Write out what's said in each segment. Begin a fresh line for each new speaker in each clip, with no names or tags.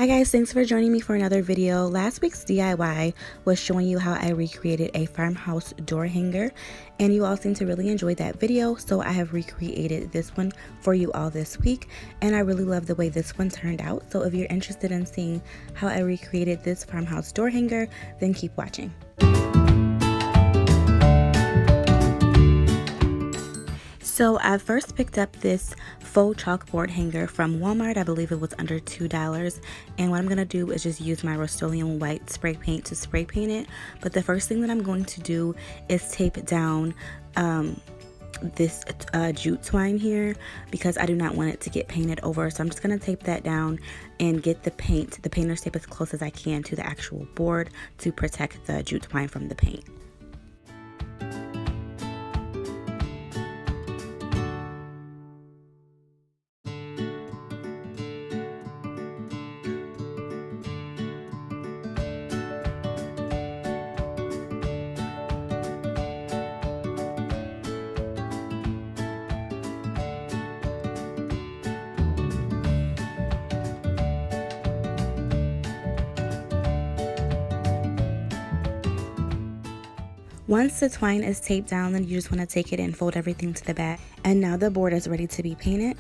Hi guys, thanks for joining me for another video. Last week's DIY was showing you how I recreated a farmhouse door hanger, and you all seem to really enjoy that video, so I have recreated this one for you all this week, and I really love the way this one turned out. So if you're interested in seeing how I recreated this farmhouse door hanger, then keep watching. So I first picked up this faux chalkboard hanger from Walmart. I believe it was under $2. And what I'm going to do is just use my Rustoleum white spray paint to spray paint it. But the first thing that I'm going to do is tape down this jute twine here, because I do not want it to get painted over. So I'm just going to tape that down and get the painter's tape as close as I can to the actual board to protect the jute twine from the paint. Once the twine is taped down, then you just want to take it and fold everything to the back. And now the board is ready to be painted.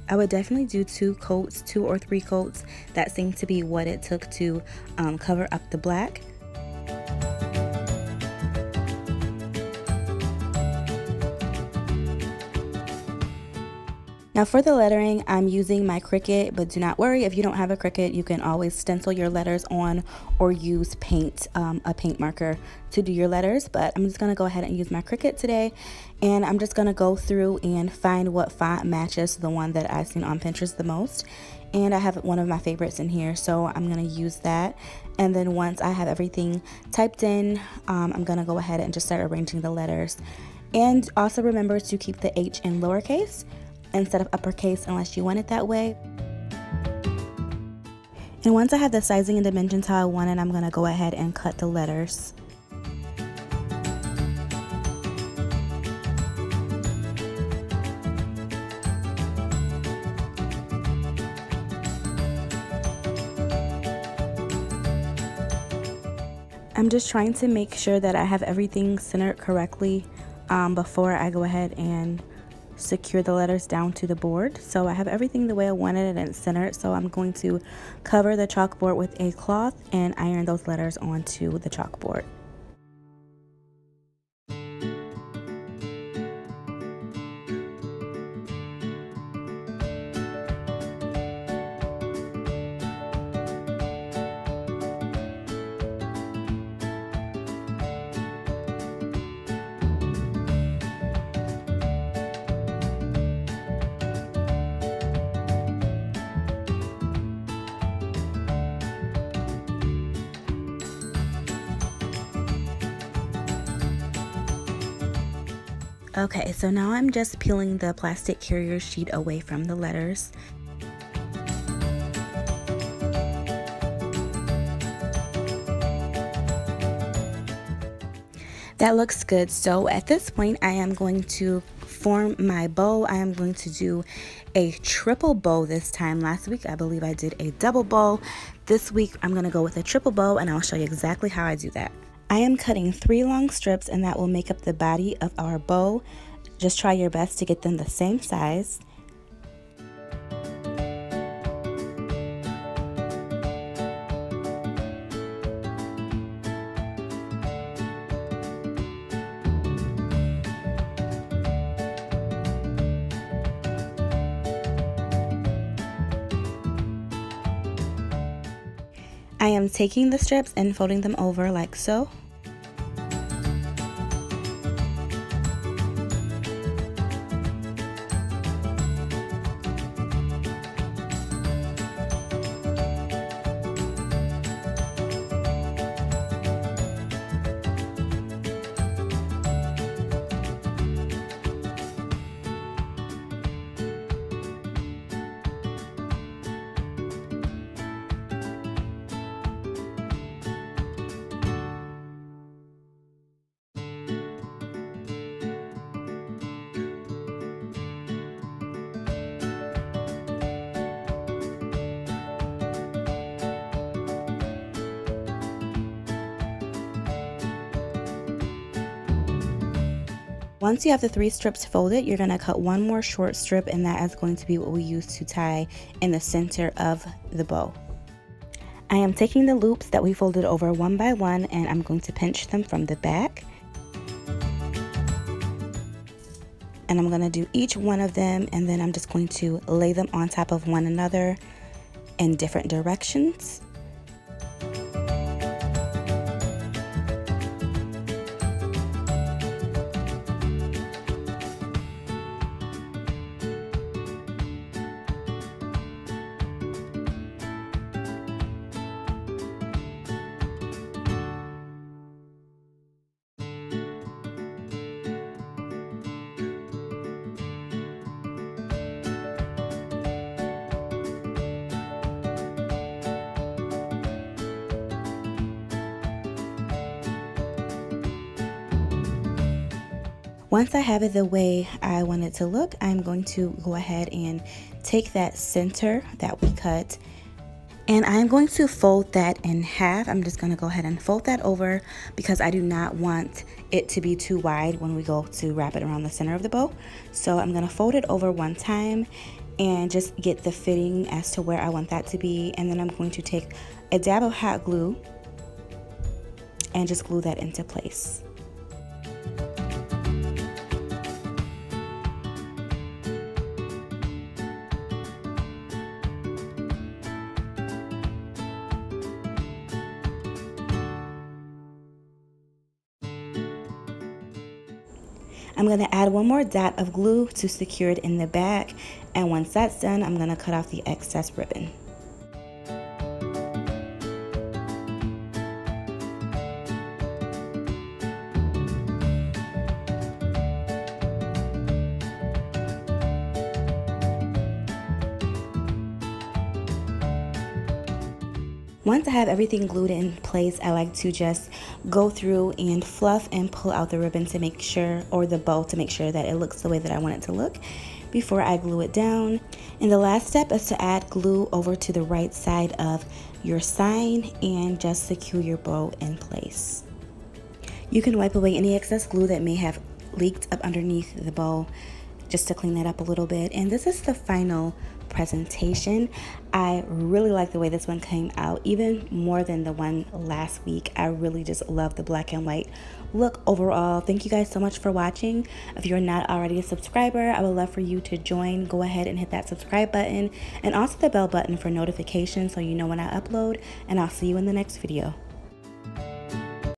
I would definitely do 2 or 3 coats. That seemed to be what it took to cover up the black. Now for the lettering, I'm using my Cricut, but do not worry, if you don't have a Cricut, you can always stencil your letters on or use paint, a paint marker to do your letters. But I'm just going to go ahead and use my Cricut today, and I'm just going to go through and find what font matches the one that I've seen on Pinterest the most. And I have one of my favorites in here, so I'm going to use that. And then once I have everything typed in, I'm going to go ahead and just start arranging the letters. And also remember to keep the H in lowercase instead of uppercase unless you want it that way. And once I have the sizing and dimensions how I want it, I'm going to go ahead and cut the letters. I'm just trying to make sure that I have everything centered correctly before I go ahead and secure the letters down to the board. So I have everything the way I wanted it and it's centered, so I'm going to cover the chalkboard with a cloth and iron those letters onto the chalkboard. Okay, so now I'm just peeling the plastic carrier sheet away from the letters. That looks good. So at this point, I am going to form my bow. I am going to do a triple bow this time. Last week, I believe I did a double bow. This week, I'm going to go with a triple bow, and I'll show you exactly how I do that. I am cutting 3 long strips, and that will make up the body of our bow. Just try your best to get them the same size. I am taking the strips and folding them over like so. Once you have the 3 strips folded, you're going to cut one more short strip, and that is going to be what we use to tie in the center of the bow. I am taking the loops that we folded over one by one, and I'm going to pinch them from the back. And I'm going to do each one of them, and then I'm just going to lay them on top of one another in different directions. Once I have it the way I want it to look, I'm going to go ahead and take that center that we cut, and I'm going to fold that in half. I'm just going to go ahead and fold that over because I do not want it to be too wide when we go to wrap it around the center of the bow. So I'm going to fold it over one time and just get the fitting as to where I want that to be, and then I'm going to take a dab of hot glue and just glue that into place. I'm going to add one more dot of glue to secure it in the back, and once that's done, I'm going to cut off the excess ribbon. Once I have everything glued in place, I like to just go through and fluff and pull out the ribbon to make sure, or the bow, to make sure that it looks the way that I want it to look before I glue it down. And the last step is to add glue over to the right side of your sign and just secure your bow in place. You can wipe away any excess glue that may have leaked up underneath the bow just to clean that up a little bit. And this is the final presentation. I really like the way this one came out, even more than the one last week. I really just love the black and white look overall. Thank you guys so much for watching. If you're not already a subscriber, I would love for you to join. Go ahead and hit that subscribe button and also the bell button for notifications so you know when I upload, and I'll see you in the next video.